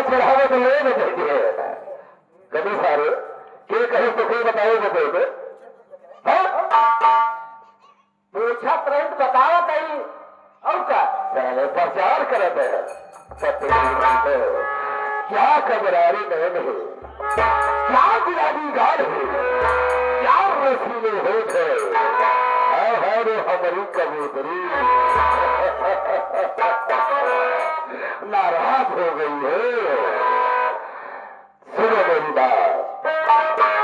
चढ़ावे तो ले बैठे कभी सारे के कहे तो कोई बताओ बते पूछा तुरंत बताओ कहीं और क्या पहले प्रचार करते हैं सत्य क्या कबरारी नयन है क्या गुलाबी गाल है क्या रसीले होठ है रे हमारी कबूतरी नाराज हो गई है। सुनो मेरी बात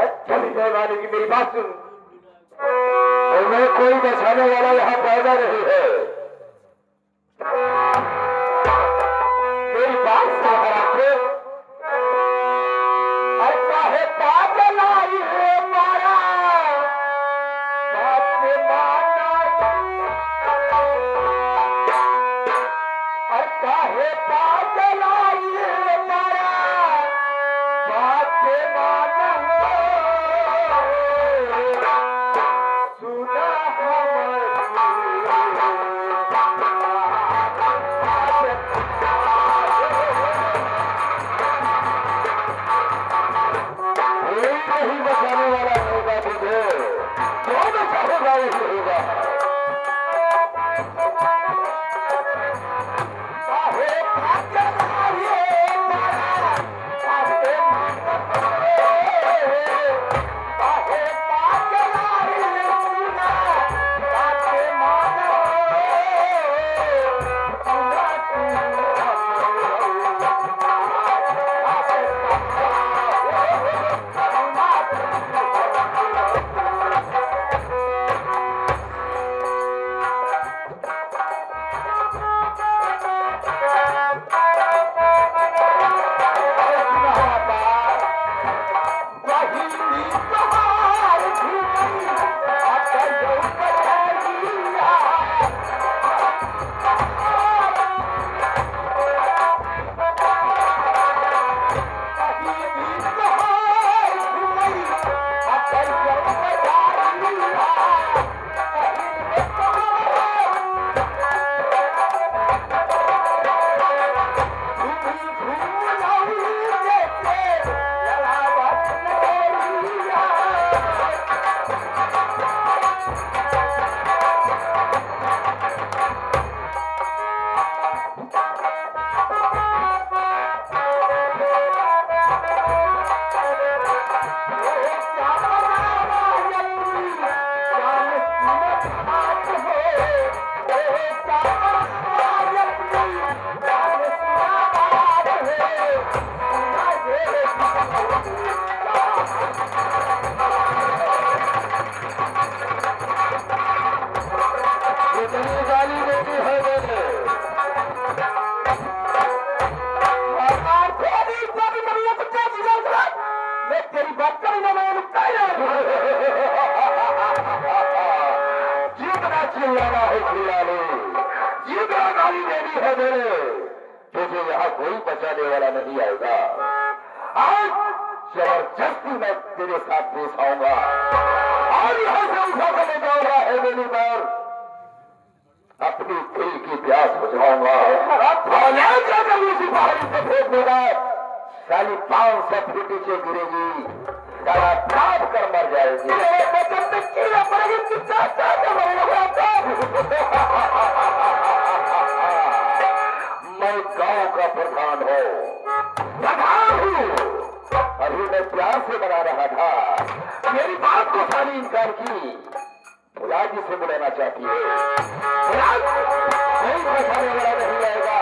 मेरी बात सुन कोई बचाने वाला यहाँ पैदा नहीं है मेरी बात सहारा को है पागल आई है मारा बाप ने माना है पागल आई है मारा बाप ने माना सुना हमारी मैं तेरी बात करी ना मैं रुकता यार जितना चिल्लाना है चिल्ला ले जितना गाली देनी है मेरे तुझे यहाँ कोई बचाने वाला नहीं आएगा आज जबरदस्ती मैं तेरे साथ पेश आऊंगा और यहाँ से उठा कर ले जाऊंगा है मेरी बार अपनी दिल की प्यास बुझाऊंगा जाकर उसी पहाड़ी से फेंक देगा साली 500 फीट नीचे गिरेगी सारा प्राप कर मर जाएगी बचन में कीड़ा पड़ेगी मैं गांव का प्रधान हूँ अभी मैं प्यार से बना रहा था मेरी बात को साली इनकार की फुलाजी से बुलाना चाहती है कोई बचाने वाला नहीं आएगा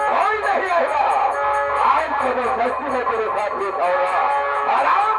कोई नहीं आएगा आज जबरदस्ती में तेरे साथ लेट आऊंगा आराम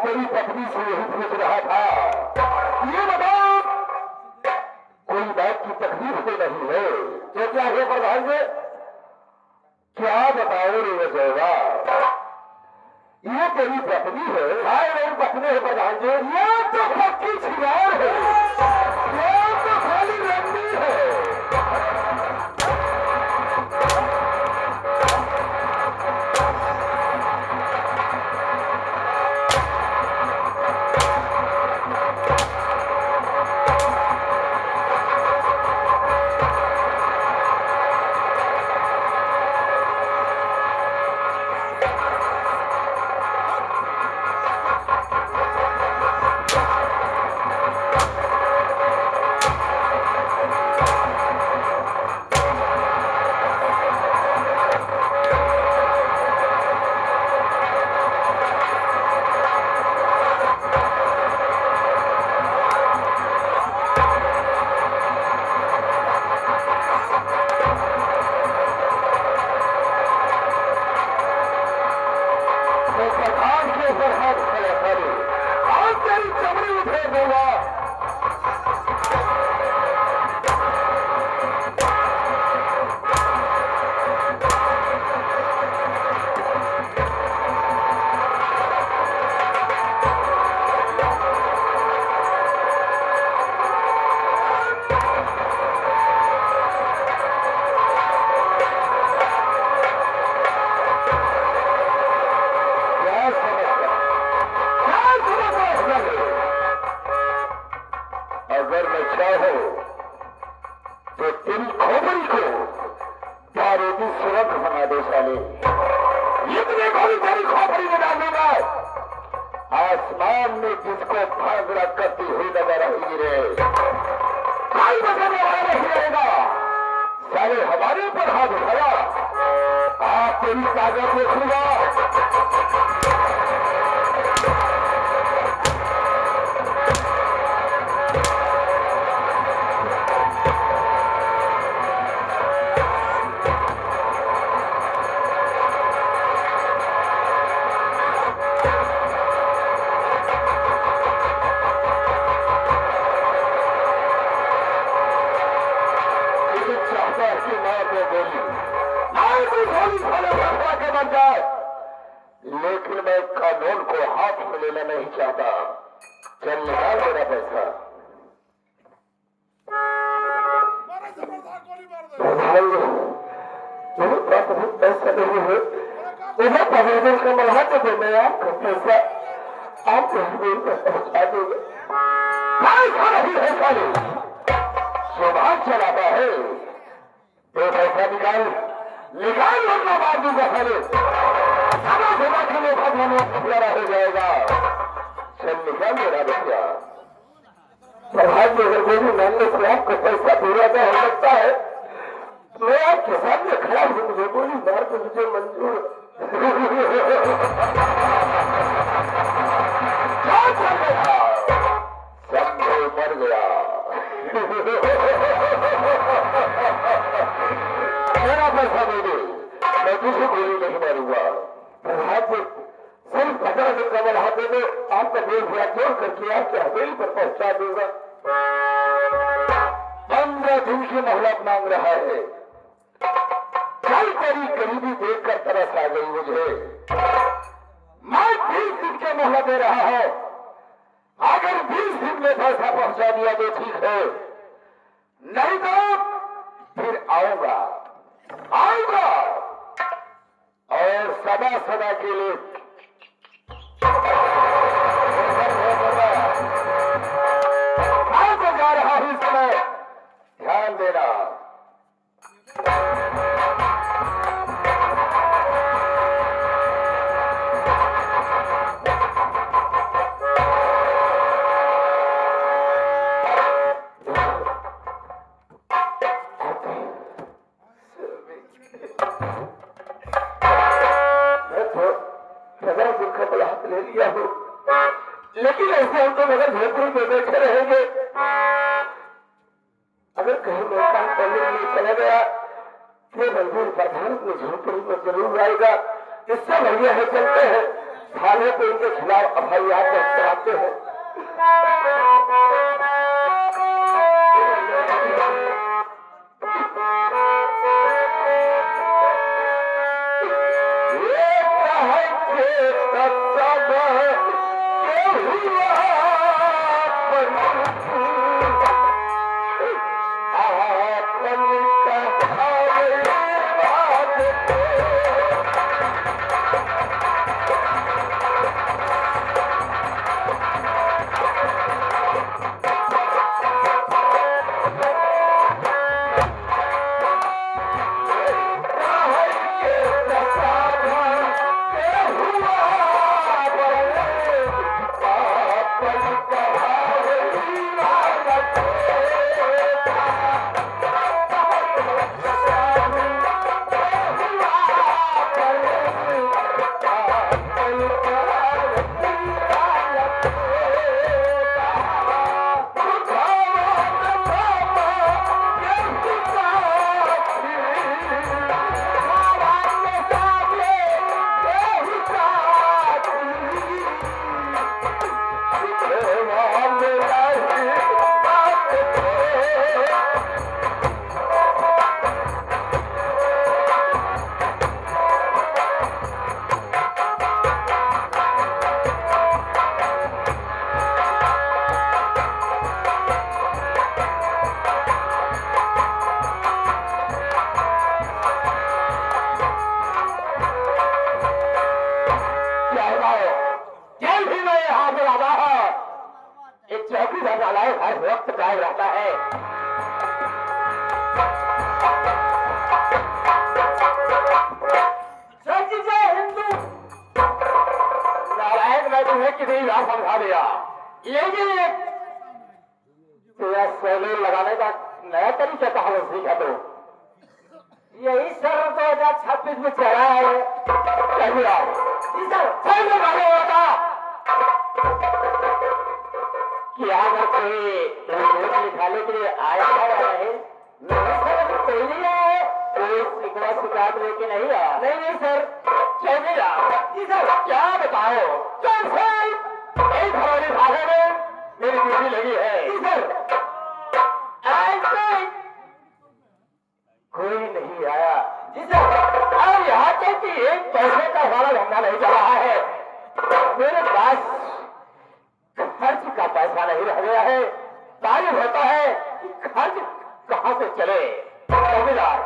तेरी पत्नी से यही पूछ रहा था ये बताओ कोई बात की तकलीफ तो नहीं है तो क्या है प्रधान जी क्या बताओ रे जयवा ये तेरी पत्नी है हाय मेरी पत्नी है प्रधान जी ये तो पक्की छिगार है ये तो खाली रंडी है आसमान में जिसको भागरा करती हुई नजर आएगी रे कोई बचाने वाला नहीं रहेगा सारे हमारे ऊपर हाथ उठाया आप तेरी ताकत देखूंगा तू गोली खाने फंसा के मर जाए, लेकिन मैं कानून को हाथ में लेना नहीं चाहता। चल निकाल मेरा पैसा। मेरे पास बहुत पैसा नहीं है, मुझे पवेदन का मल्हा तो दो, मैं आपका पैसा आपको जमीन पर पहुंचा दूंगा। पैसा नहीं है साले, सुभाष चलाता है। तो पैसा निकाल निकाल, वरना मार दूंगा साले। सारा सुबह खाने का प्यारा हो जाएगा। चल निकाल मेरा बच्चा। प्रभात में अगर गोली मारने से आपका पैसा पूरा न हो सकता है, मैं आपके सामने खड़ा हूँ, मुझे गोली मार के मुझे मंजूर। सब मर गया। मेरा पैसा दे दे, मैं तुझे गोली नहीं मारूंगा। प्रभात में सिर्फ 50 दिन का मल्हा दे दो, आपका देश या जोड़ करके आपके हवेली पर पहुंचा दूंगा। 15 दिन की मोहलत मांग रहा है। कल तेरी गरीबी देखकर तरस आ गई मुझे। मैं 20 दिन के मोहलत दे रहा हूं, अगर 20 दिन में पैसा पहुंचा दिया तो ठीक है, नहीं तो फिर आऊंगा और सदा सदा के लिए मैं तो जा रहा हूं। समय ध्यान देना। ले लिया हो, लेकिन ऐसे हम तो मगर झोपड़ी में बैठे रहेंगे। अगर कहीं मैं काम करने के लिए चला गया तो मंदिर प्रधान में झोपड़ी में जरूर आएगा। इससे बढ़िया है चलते हैं थाने को इनके खिलाफ FIR दर्ज कराते हैं। हर वक्त गायब रहता है। हिंदू नारायण मैं तुम्हें कितनी बार समझा दिया, लेकिन तेरा सैलून लगाने का नया तरीका कहा सीखा तो यही सर 2026 में चला है। क्या अगर कोई नोट निकालने के लिए आया है? नहीं सर, कोई नहीं आया, कोई शिकायत लेके नहीं आया। नहीं सर, क्यों नहीं आया? जी सर, क्या बताओ? कैसे एक हमारे भाषा में मेरी ड्यूटी लगी है। जी सर, ऐसे कोई नहीं आया। जी सर, एक पैसे का हमारा धंधा नहीं चल रहा है। मेरे पास खर्च का पैसा नहीं रह गया है। तारीफ होता है कि खर्च कहाँ से चले। जमींदार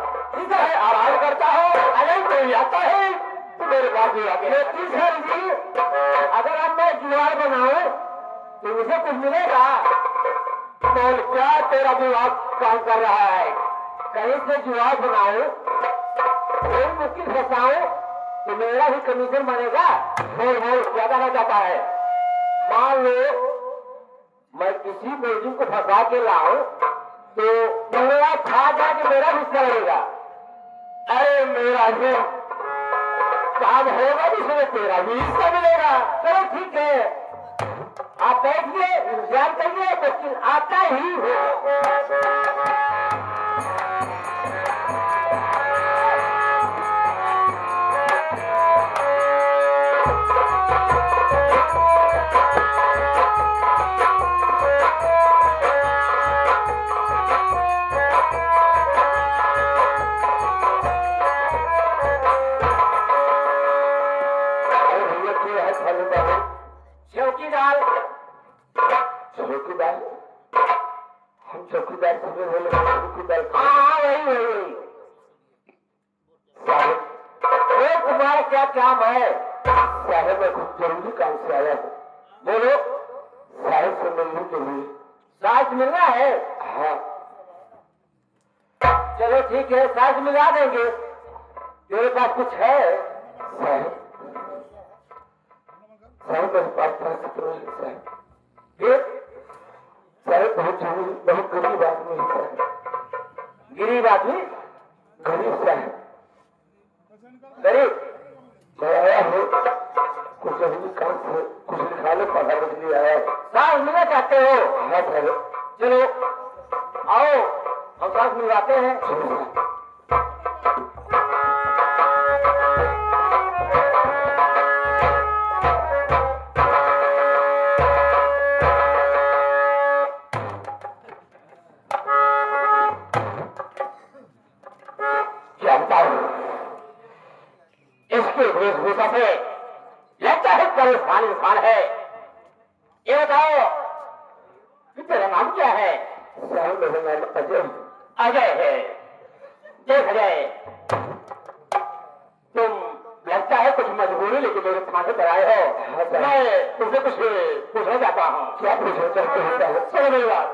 इधर है आराम करता हो, अगर कोई आता है तो मेरे पास भी आके सर जी, अगर अब मैं जुआर बनाऊं तो मुझे कुछ मिलेगा? तो क्या तेरा दिमाग काम कर रहा है? कहीं से जुआर बनाऊं, कोई मुश्किल फंसाऊं तो मेरा भी कमीशन बनेगा। बोल बोल क्या कहना चाहता है? मान लो मैं किसी मुर्गी को फंसा के लाऊं तो मेरा खा जाके मेरा हिस्सा लगेगा। अरे मेरा भी काम होगा भी सुनो, तेरा भी हिस्सा मिलेगा। चलो ठीक है, आप बैठिए, इंतजार करिए, लेकिन आता ही हो। चौकीदार, चौकीदार, हम चौकीदार से बोले चौकीदार। हाँ वही वही साहब, वो तुम्हारा क्या काम है? साहब मैं कुछ जरूरी काम से आया हूँ। बोलो। साहब से मिलने के लिए। साहब मिलना है? हाँ। चलो ठीक है, साहब मिला देंगे। तेरे पास कुछ है? साहब साहब मेरे पास पैसा है साहब। फिर साहब बहुत गरीब आदमी है साहब। गरीब आदमी? गरीब साहब, गरीब। मैं आया हूँ कुछ जरूरी काम से, कुछ लिखाने पढ़ाने के लिए आया हूँ। साहब मिलना चाहते हो? हाँ साहब। चलो आओ, हम साथ मिलवाते हैं। इसके वेशभूषा से लगता है परेशान इंसान है। ये बताओ कि तेरा नाम क्या है? साहब मेरा नाम अजय। अजय है? देख अजय, तुम लगता है कुछ मजबूरी लेके मेरे थाने पर आए हो। मैं तुमसे कुछ पूछना चाहता हूँ। क्या पूछना चाहते हो? सुनो मेरी बात।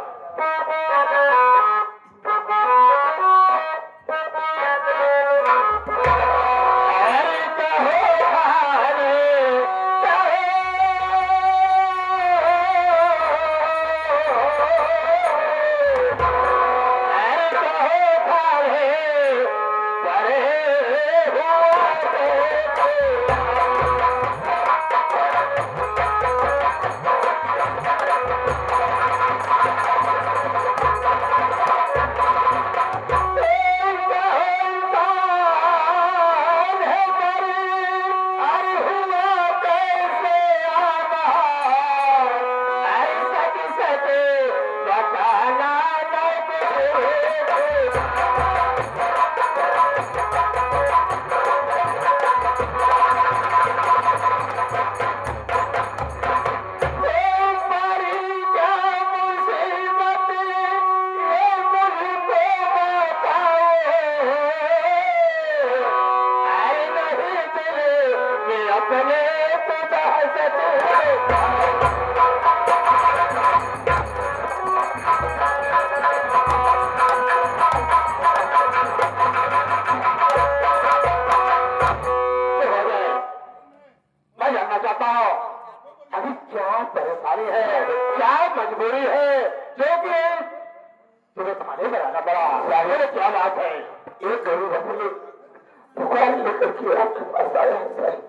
अभी क्या परेशानी है, क्या मजबूरी है जो कि तुम्हें थाने में आना पड़ा? क्या बात है? एक गरीब आदमी दुकान लेकर के आपके पास आया है।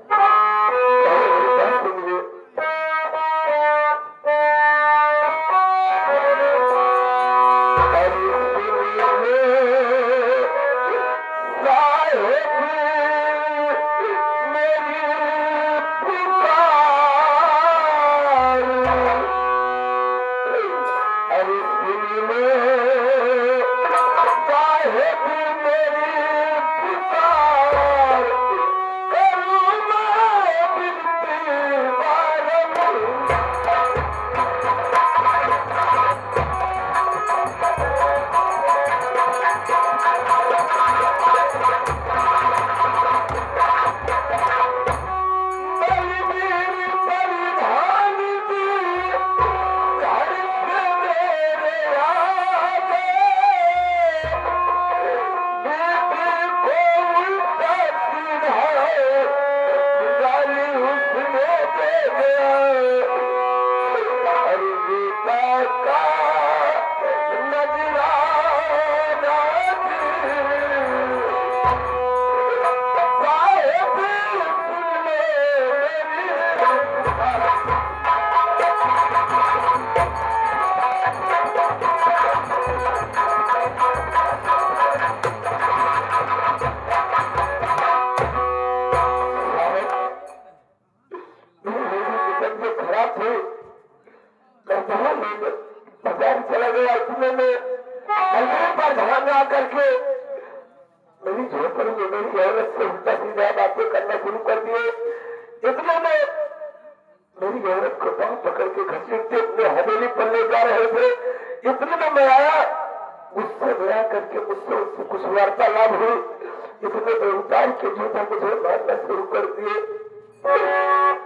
इसने तो उतार के जूता मुझे मारना शुरू कर दिए।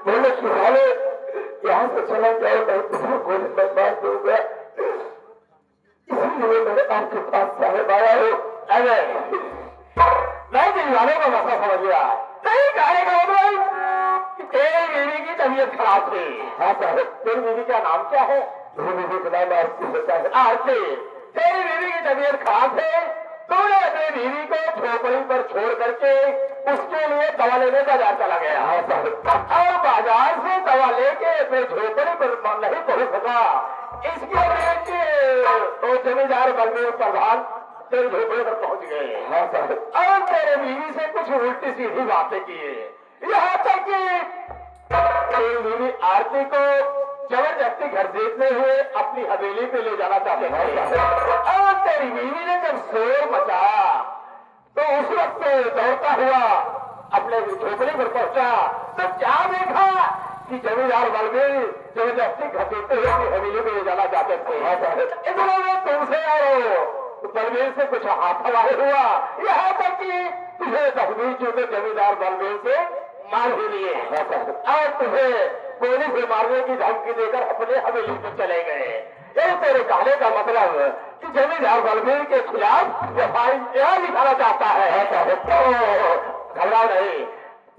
मैंने किसाने यहाँ से चला जाओ, मैं तुझे गोली में मार दूंगा, इसलिए मैंने आपके पास साहेब आया हूँ। अरे मैं दिलवाने का मसला समझ गया। नहीं कहने का मतलब तेरी बीवी की तबीयत खराब थी। हाँ साहब। तेरी बीवी का नाम क्या है? मेरी बीवी का नाम आरती होता है। आरती, तेरी बीवी की तबीयत खराब है, तूने अपनी बीवी को झोपड़ी पर छोड़ करके उसके लिए दवा लेने बाजार चला गया। हाँ साहब। और बाजार से दवा लेके अपने झोपड़ी पर नहीं पहुंच सका, इसके लिए तो जमींदार बलदेव प्रधान तेरे झोपड़े पर पहुंच गए। हाँ साहब। और तेरे बीवी से कुछ उल्टी सीधी बातें किए, यहाँ तक कि तेरी बीवी आरती को जबरदस्ती घर देखते हुए अपनी हवेली पे ले जाना चाहते थे। और तेरी बीवी ने जब शोर मचाया तो उस वक्त दौड़ता हुआ अपने झोपड़ी पर पहुंचा तो क्या देखा कि जमींदार बलबीर जबरदस्ती घर देखते हुए अपनी हवेली पे ले जाना चाहते थे। इतना में तुमसे और बलबीर से कुछ हाथावाही हुआ, यहाँ तक कि तुझे तहवीर चुके जमींदार बलबीर से मार भी लिए और तुझे गोली से मारने की धमकी देकर अपने हवेली पर चले गए। ये तेरे कहने का मतलब कि जमींदार बलबीर के खिलाफ एफआईआर लिखाना चाहता है। तो घबराओ नहीं,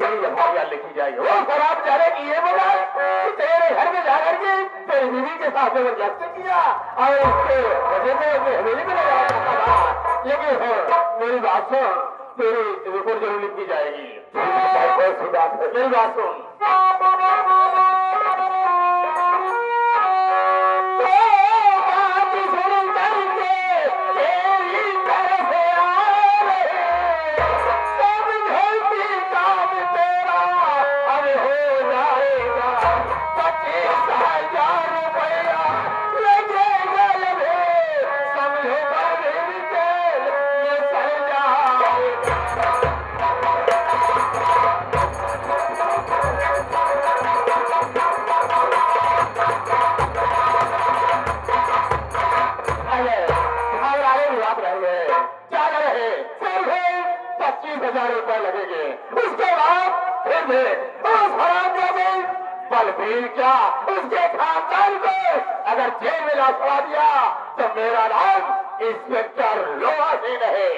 तेरी एफआईआर लिखी जाएगी। वो खराब जाने की ये बोला कि तेरे घर में जाकर के तेरी बीवी के साथ जबरदस्ती किया और उसके वजह से अपनी हवेली में ले जाना चाहता था। लेकिन मेरी बात सुन, तेरी रिपोर्ट जरूर लिखी जाएगी। मेरी बात सुन, बलबीर क्या उसके खानदान को अगर जेल में ला छोड़ा दिया तो मेरा नाम इंस्पेक्टर लोहा सिंह है।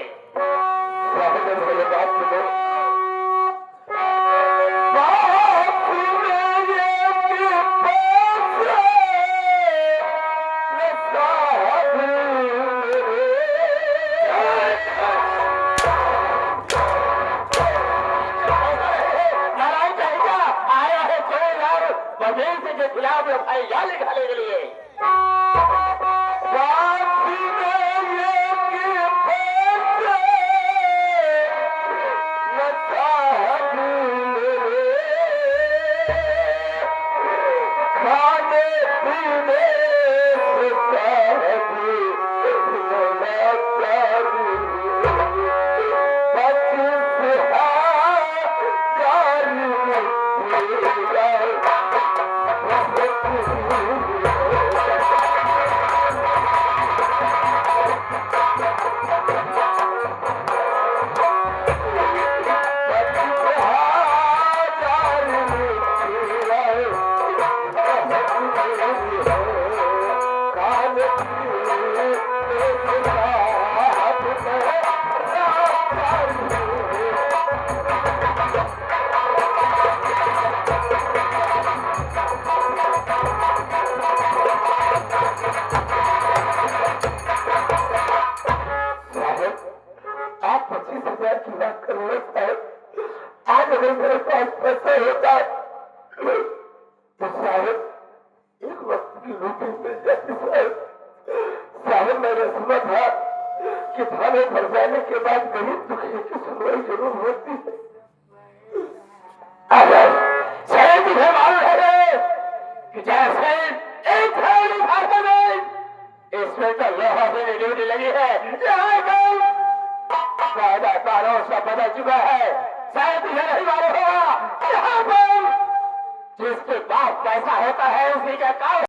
के खिलाफ एफआईआर लिखाने के लिए अगर मेरे पास पैसा होता तो साहब एक वक्त की रोटी मिल जाती। साहब मैंने सुना था कि थाने पर जाने के बाद गरीब दुखी की सुनवाई जरूर होती है। अगर शायद तुझे मालूम है कि जैसे एक थैली खाते में इसमें तो लोहा से ड्यूटी लगी है, वादा कारों से बदल चुका है। शायद तुझे नहीं मालूम होगा, यहाँ पर जिसके पास पैसा होता है उसी का काम